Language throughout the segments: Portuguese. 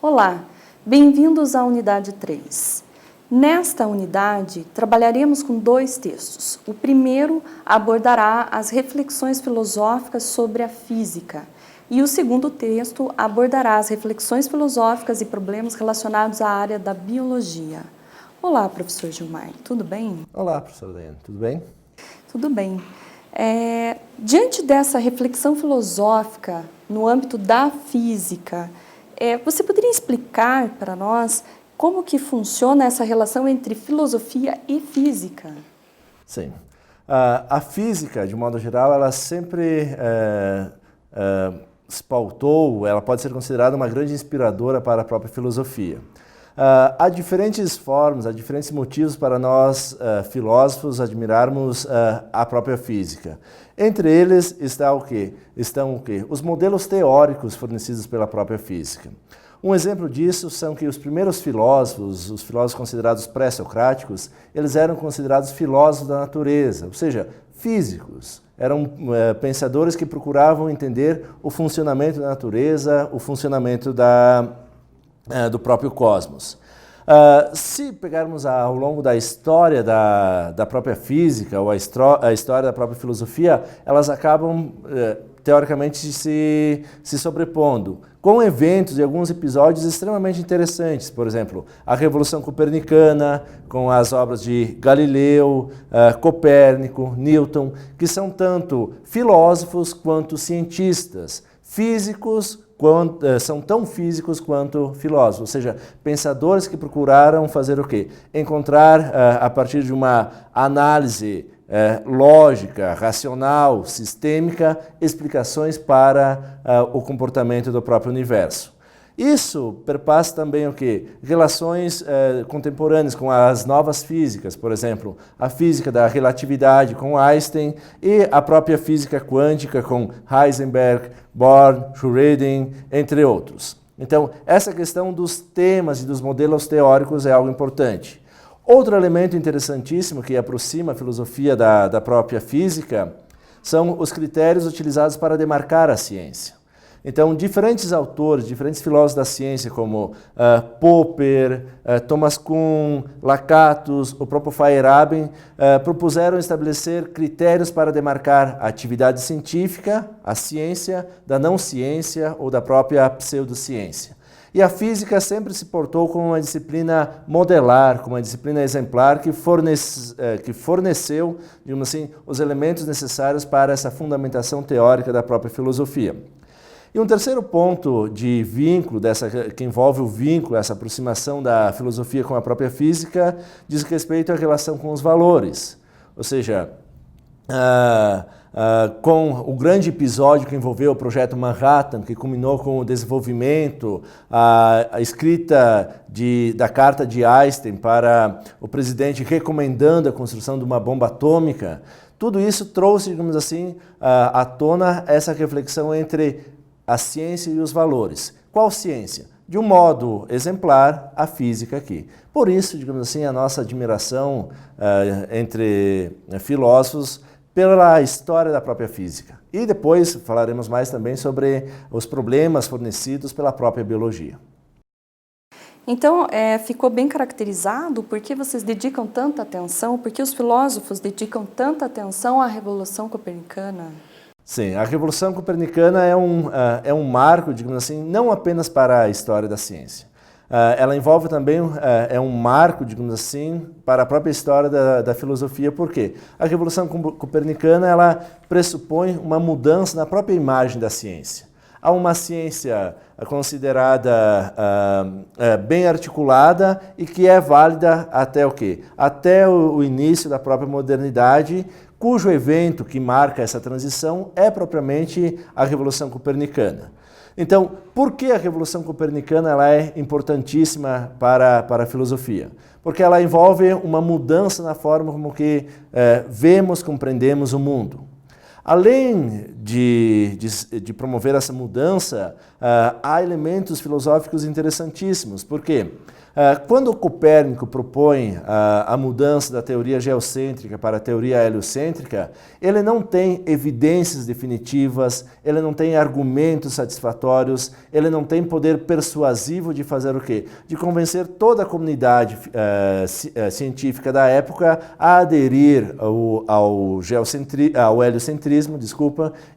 Olá, bem-vindos à unidade 3. Nesta unidade, trabalharemos com 2 textos. O primeiro abordará as reflexões filosóficas sobre a física e o segundo texto abordará as reflexões filosóficas e problemas relacionados à área da biologia. Olá, professor Gilmar, tudo bem? Olá, professora Daiane, tudo bem? Tudo bem. Diante dessa reflexão filosófica no âmbito da física, você poderia explicar para nós como que funciona essa relação entre filosofia e física? Sim. A física, de modo geral, ela sempre se pautou, ela pode ser considerada uma grande inspiradora para a própria filosofia. Há diferentes formas, há diferentes motivos para nós, filósofos, admirarmos a própria física. Entre eles estão o quê? Os modelos teóricos fornecidos pela própria física. Um exemplo disso são que os primeiros filósofos, os filósofos considerados pré-socráticos, eles eram considerados filósofos da natureza, ou seja, físicos. Eram pensadores que procuravam entender o funcionamento da natureza, o funcionamento do próprio cosmos. Se pegarmos ao longo da história da própria física ou a história da própria filosofia, elas acabam, teoricamente, se sobrepondo, com eventos e alguns episódios extremamente interessantes. Por exemplo, a Revolução Copernicana, com as obras de Galileu, Copérnico, Newton, que são tanto filósofos quanto cientistas, físicos, são tão físicos quanto filósofos, ou seja, pensadores que procuraram fazer o quê? Encontrar, a partir de uma análise lógica, racional, sistêmica, explicações para o comportamento do próprio universo. Isso perpassa também o quê? Relações contemporâneas com as novas físicas, por exemplo, a física da relatividade com Einstein e a própria física quântica com Heisenberg, Bohr, Schrödinger, entre outros. Então, essa questão dos temas e dos modelos teóricos é algo importante. Outro elemento interessantíssimo que aproxima a filosofia da própria física são os critérios utilizados para demarcar a ciência. Então, diferentes autores, diferentes filósofos da ciência, como Popper, Thomas Kuhn, Lakatos, o próprio Feyerabend, propuseram estabelecer critérios para demarcar a atividade científica, a ciência, da não-ciência ou da própria pseudociência. E a física sempre se portou como uma disciplina modelar, como uma disciplina exemplar que forneceu, digamos assim, os elementos necessários para essa fundamentação teórica da própria filosofia. E um terceiro ponto de vínculo, que envolve o vínculo, essa aproximação da filosofia com a própria física, diz respeito à relação com os valores. Ou seja, com o grande episódio que envolveu o projeto Manhattan, que culminou com o desenvolvimento, a escrita da carta de Einstein para o presidente recomendando a construção de uma bomba atômica, tudo isso trouxe, digamos assim, à tona essa reflexão entre a ciência e os valores. Qual ciência? De um modo exemplar, a física aqui. Por isso, digamos assim, a nossa admiração entre filósofos pela história da própria física. E depois falaremos mais também sobre os problemas fornecidos pela própria biologia. Então, ficou bem caracterizado por que vocês dedicam tanta atenção, por que os filósofos dedicam tanta atenção à Revolução Copernicana? Sim, a Revolução Copernicana é um marco, digamos assim, não apenas para a história da ciência. Ela envolve também, um marco, digamos assim, para a própria história da filosofia. Por quê? A Revolução Copernicana, ela pressupõe uma mudança na própria imagem da ciência. Há uma ciência considerada bem articulada e que é válida até o quê? Até o início da própria modernidade, cujo evento que marca essa transição é propriamente a Revolução Copernicana. Então, por que a Revolução Copernicana ela é importantíssima para a filosofia? Porque ela envolve uma mudança na forma como que vemos, compreendemos o mundo. Além de promover essa mudança, há elementos filosóficos interessantíssimos. Por quê? Quando Copérnico propõe a mudança da teoria geocêntrica para a teoria heliocêntrica, ele não tem evidências definitivas, ele não tem argumentos satisfatórios, ele não tem poder persuasivo de fazer o quê? De convencer toda a comunidade científica da época a aderir ao heliocentrismo,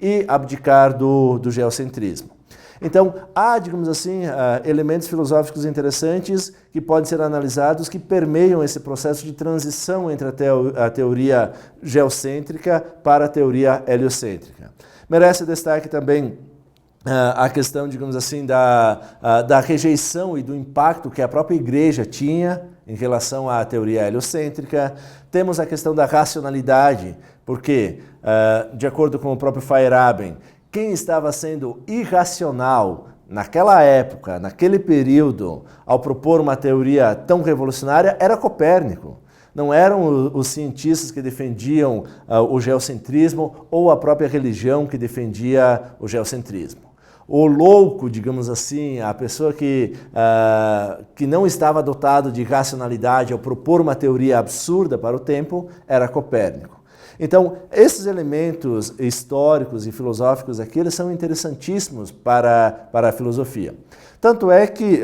e abdicar do geocentrismo. Então, há, digamos assim, elementos filosóficos interessantes que podem ser analisados, que permeiam esse processo de transição entre a teoria geocêntrica para a teoria heliocêntrica. Merece destaque também a questão, digamos assim, da rejeição e do impacto que a própria Igreja tinha em relação à teoria heliocêntrica. Temos a questão da racionalidade, porque, de acordo com o próprio Feyerabend, quem estava sendo irracional naquela época, naquele período, ao propor uma teoria tão revolucionária, era Copérnico. Não eram os cientistas que defendiam o geocentrismo ou a própria religião que defendia o geocentrismo. O louco, digamos assim, a pessoa que não estava dotado de racionalidade ao propor uma teoria absurda para o tempo, era Copérnico. Então, esses elementos históricos e filosóficos aqui, eles são interessantíssimos para a filosofia. Tanto é que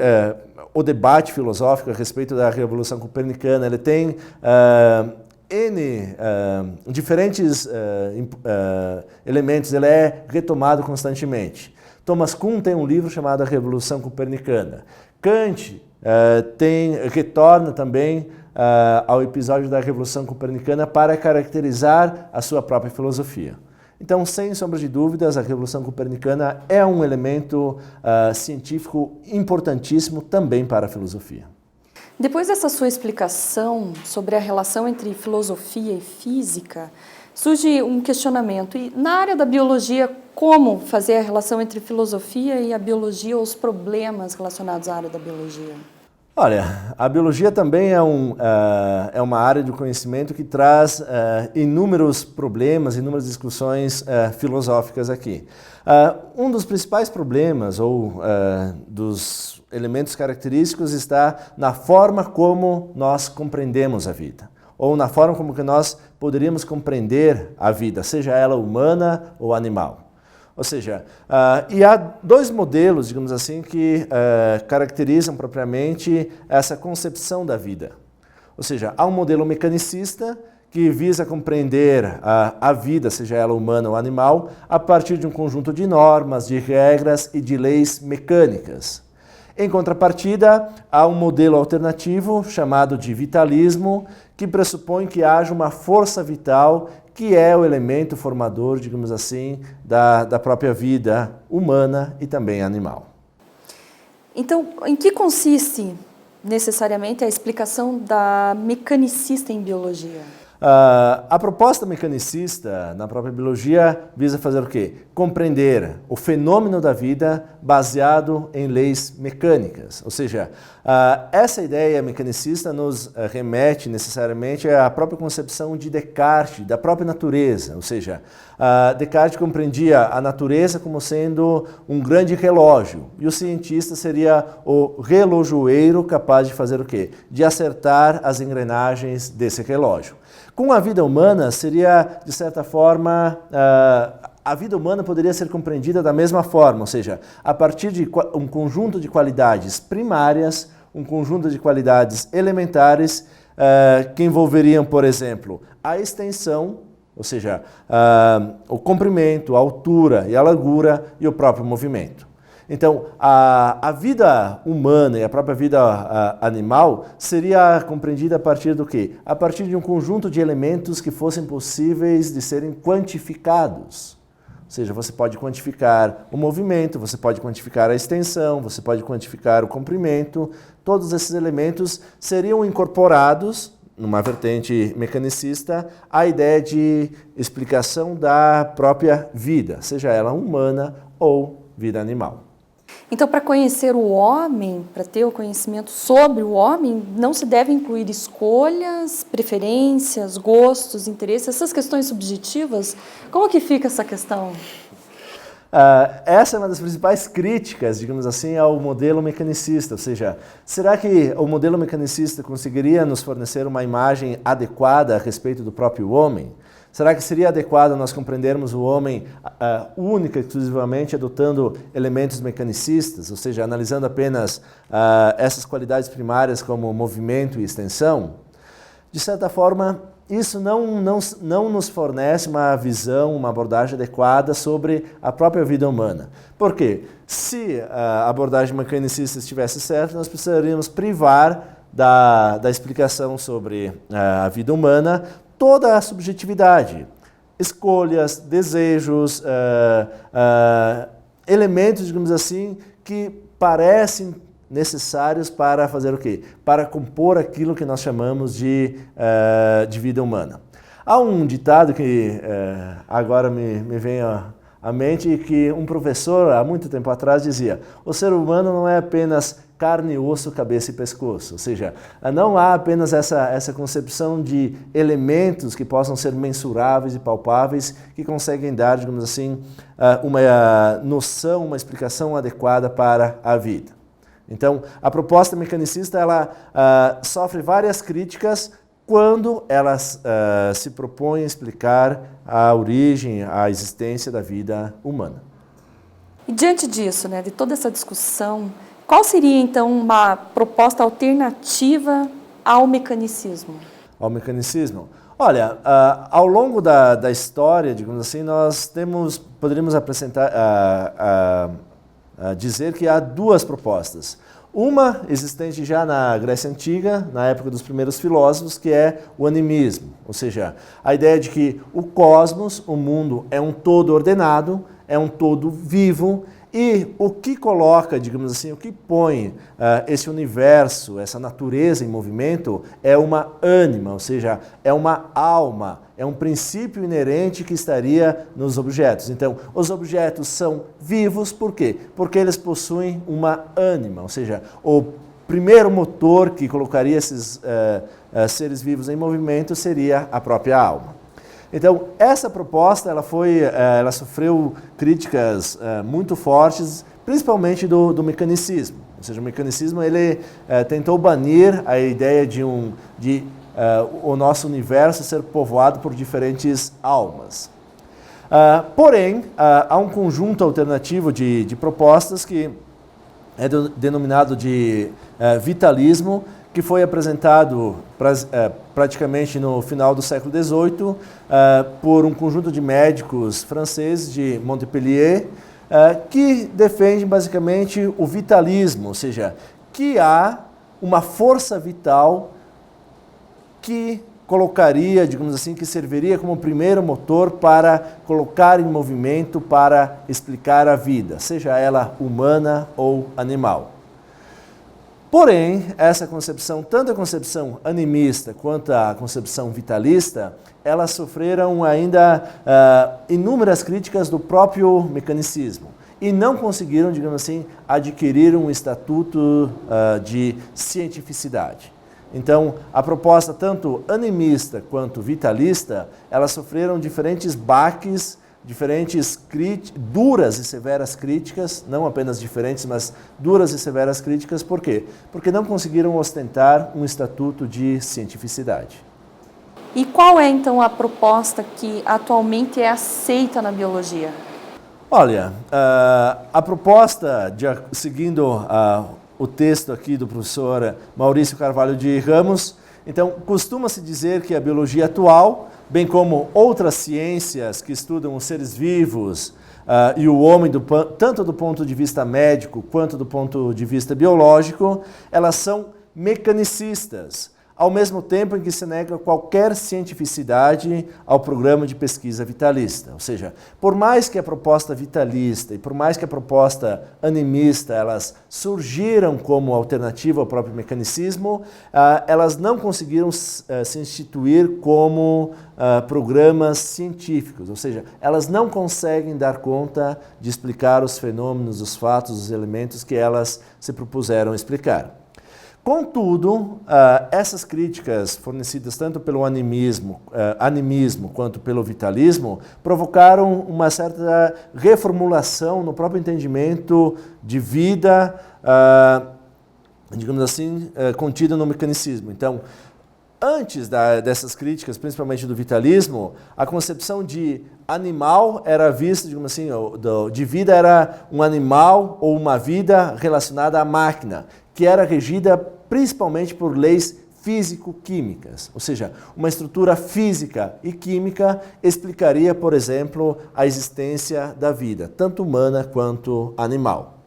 o debate filosófico a respeito da Revolução Copernicana, ele tem diferentes elementos, ele é retomado constantemente. Thomas Kuhn tem um livro chamado A Revolução Copernicana. Kant retorna também ao episódio da Revolução Copernicana para caracterizar a sua própria filosofia. Então, sem sombra de dúvidas, a Revolução Copernicana é um elemento científico importantíssimo também para a filosofia. Depois dessa sua explicação sobre a relação entre filosofia e física, surge um questionamento. E na área da biologia, como fazer a relação entre filosofia e a biologia ou os problemas relacionados à área da biologia? Olha, a biologia também é uma área de conhecimento que traz inúmeros problemas, inúmeras discussões filosóficas aqui. Um dos principais problemas ou dos elementos característicos está na forma como nós compreendemos a vida, ou na forma como que nós poderíamos compreender a vida, seja ela humana ou animal. Ou seja, e há dois modelos, digamos assim, que caracterizam propriamente essa concepção da vida. Ou seja, há um modelo mecanicista que visa compreender a vida, seja ela humana ou animal, a partir de um conjunto de normas, de regras e de leis mecânicas. Em contrapartida, há um modelo alternativo chamado de vitalismo, que pressupõe que haja uma força vital que é o elemento formador, digamos assim, da própria vida humana e também animal. Então, em que consiste necessariamente a explicação da mecanicista em biologia? A proposta mecanicista na própria biologia visa fazer o quê? Compreender o fenômeno da vida baseado em leis mecânicas. Ou seja, essa ideia mecanicista nos remete necessariamente à própria concepção de Descartes, da própria natureza. Ou seja, Descartes compreendia a natureza como sendo um grande relógio e o cientista seria o relojoeiro capaz de fazer o quê? De acertar as engrenagens desse relógio. Com a vida humana, seria, de certa forma, a vida humana poderia ser compreendida da mesma forma, ou seja, a partir de um conjunto de qualidades primárias, um conjunto de qualidades elementares, que envolveriam, por exemplo, a extensão, ou seja, o comprimento, a altura e a largura e o próprio movimento. Então, a vida humana e a própria vida animal seria compreendida a partir do quê? A partir de um conjunto de elementos que fossem possíveis de serem quantificados. Ou seja, você pode quantificar o movimento, você pode quantificar a extensão, você pode quantificar o comprimento. Todos esses elementos seriam incorporados, numa vertente mecanicista, à ideia de explicação da própria vida, seja ela humana ou vida animal. Então, para conhecer o homem, para ter o conhecimento sobre o homem, não se deve incluir escolhas, preferências, gostos, interesses, essas questões subjetivas? Como que fica essa questão? Essa é uma das principais críticas, digamos assim, ao modelo mecanicista, ou seja, será que o modelo mecanicista conseguiria nos fornecer uma imagem adequada a respeito do próprio homem? Será que seria adequado nós compreendermos o homem única e exclusivamente adotando elementos mecanicistas, ou seja, analisando apenas essas qualidades primárias como movimento e extensão? De certa forma, isso não nos fornece uma visão, uma abordagem adequada sobre a própria vida humana. Por quê? Se a abordagem mecanicista estivesse certa, nós precisaríamos privar da explicação sobre a vida humana toda a subjetividade, escolhas, desejos, elementos, digamos assim, que parecem necessários para fazer o quê? Para compor aquilo que nós chamamos de vida humana. Há um ditado que agora me vem à mente, que um professor há muito tempo atrás dizia: o ser humano não é apenas carne, osso, cabeça e pescoço. Ou seja, não há apenas essa concepção de elementos que possam ser mensuráveis e palpáveis, que conseguem dar, digamos assim, uma noção, uma explicação adequada para a vida. Então, a proposta mecanicista ela sofre várias críticas quando ela se propõe a explicar a origem, a existência da vida humana. E diante disso, né, de toda essa discussão, qual seria então uma proposta alternativa ao mecanicismo? Ao mecanicismo? Olha, ao longo da história, digamos assim, nós poderíamos apresentar, dizer que há duas propostas. Uma existente já na Grécia Antiga, na época dos primeiros filósofos, que é o animismo, ou seja, a ideia de que o cosmos, o mundo, é um todo ordenado, é um todo vivo, e o que coloca, digamos assim, o que põe esse universo, essa natureza em movimento é uma ânima, ou seja, é uma alma, é um princípio inerente que estaria nos objetos. Então, os objetos são vivos, por quê? Porque eles possuem uma ânima, ou seja, o primeiro motor que colocaria esses seres vivos em movimento seria a própria alma. Então, essa proposta ela sofreu críticas muito fortes, principalmente do mecanicismo. Ou seja, o mecanicismo ele tentou banir a ideia de o nosso universo ser povoado por diferentes almas. Porém, há um conjunto alternativo de propostas que é denominado de vitalismo, que foi apresentado praticamente no final do século XVIII por um conjunto de médicos franceses de Montpellier, que defendem basicamente o vitalismo, ou seja, que há uma força vital que colocaria, digamos assim, que serviria como primeiro motor para colocar em movimento, para explicar a vida, seja ela humana ou animal. Porém, essa concepção, tanto a concepção animista quanto a concepção vitalista, elas sofreram ainda inúmeras críticas do próprio mecanicismo e não conseguiram, digamos assim, adquirir um estatuto de cientificidade. Então, a proposta tanto animista quanto vitalista, elas sofreram diferentes baques, diferentes duras e severas críticas, não apenas diferentes, mas duras e severas críticas. Por quê? Porque não conseguiram ostentar um estatuto de cientificidade. E qual é então a proposta que atualmente é aceita na biologia? Olha, a proposta, seguindo o texto aqui do professor Maurício Carvalho de Ramos, então costuma-se dizer que a biologia atual, bem como outras ciências que estudam os seres vivos e o homem, tanto do ponto de vista médico quanto do ponto de vista biológico, elas são mecanicistas, ao mesmo tempo em que se nega qualquer cientificidade ao programa de pesquisa vitalista. Ou seja, por mais que a proposta vitalista e por mais que a proposta animista elas surgiram como alternativa ao próprio mecanicismo, elas não conseguiram se instituir como programas científicos, ou seja, elas não conseguem dar conta de explicar os fenômenos, os fatos, os elementos que elas se propuseram explicar. Contudo, essas críticas fornecidas tanto pelo animismo quanto pelo vitalismo provocaram uma certa reformulação no próprio entendimento de vida, digamos assim, contida no mecanicismo. Então, antes dessas críticas, principalmente do vitalismo, a concepção de animal era vista, digamos assim, de vida era um animal ou uma vida relacionada à máquina, que era regida principalmente por leis físico-químicas, ou seja, uma estrutura física e química explicaria, por exemplo, a existência da vida, tanto humana quanto animal.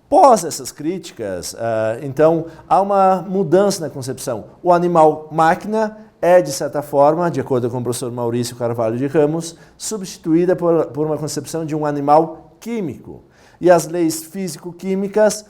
Pós essas críticas, então, há uma mudança na concepção. O animal-máquina é, de certa forma, de acordo com o professor Maurício Carvalho de Ramos, substituída por uma concepção de um animal químico. E as leis físico-químicas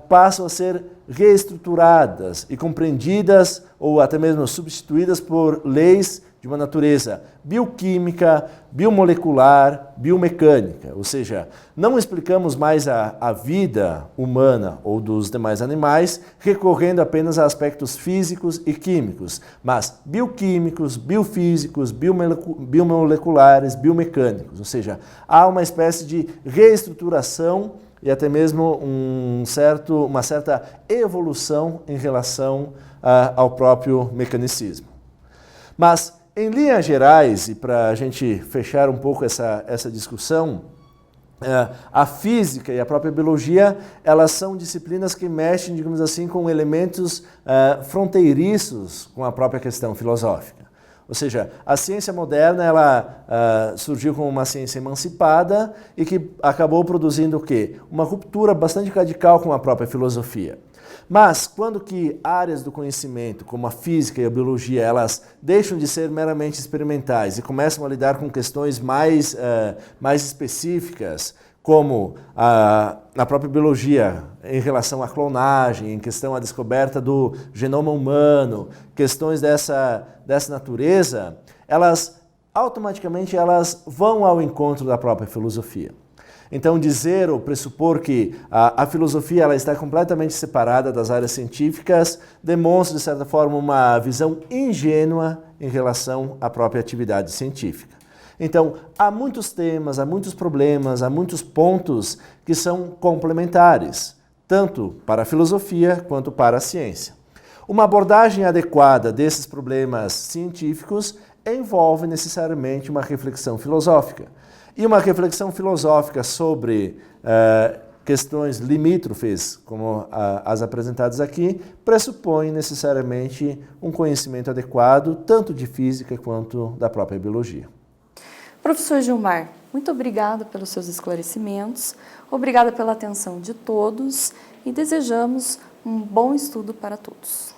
passam a ser reestruturadas e compreendidas ou até mesmo substituídas por leis de uma natureza bioquímica, biomolecular, biomecânica. Ou seja, não explicamos mais a vida humana ou dos demais animais recorrendo apenas a aspectos físicos e químicos, mas bioquímicos, biofísicos, biomoleculares, biomecânicos. Ou seja, há uma espécie de reestruturação e até mesmo uma certa evolução em relação ao próprio mecanicismo. Mas, em linhas gerais, e para a gente fechar um pouco essa discussão, a física e a própria biologia, elas são disciplinas que mexem, digamos assim, com elementos fronteiriços com a própria questão filosófica. Ou seja, a ciência moderna ela surgiu como uma ciência emancipada e que acabou produzindo o quê? Uma ruptura bastante radical com a própria filosofia. Mas quando que áreas do conhecimento, como a física e a biologia, elas deixam de ser meramente experimentais e começam a lidar com questões mais específicas, como na própria biologia, em relação à clonagem, em questão à descoberta do genoma humano, questões dessa natureza, elas automaticamente vão ao encontro da própria filosofia. Então, dizer ou pressupor que a filosofia ela está completamente separada das áreas científicas demonstra, de certa forma, uma visão ingênua em relação à própria atividade científica. Então, há muitos temas, há muitos problemas, há muitos pontos que são complementares, tanto para a filosofia quanto para a ciência. Uma abordagem adequada desses problemas científicos envolve necessariamente uma reflexão filosófica. E uma reflexão filosófica sobre questões limítrofes, como as apresentadas aqui, pressupõe necessariamente um conhecimento adequado, tanto de física quanto da própria biologia. Professor Gilmar, muito obrigada pelos seus esclarecimentos, obrigada pela atenção de todos e desejamos um bom estudo para todos.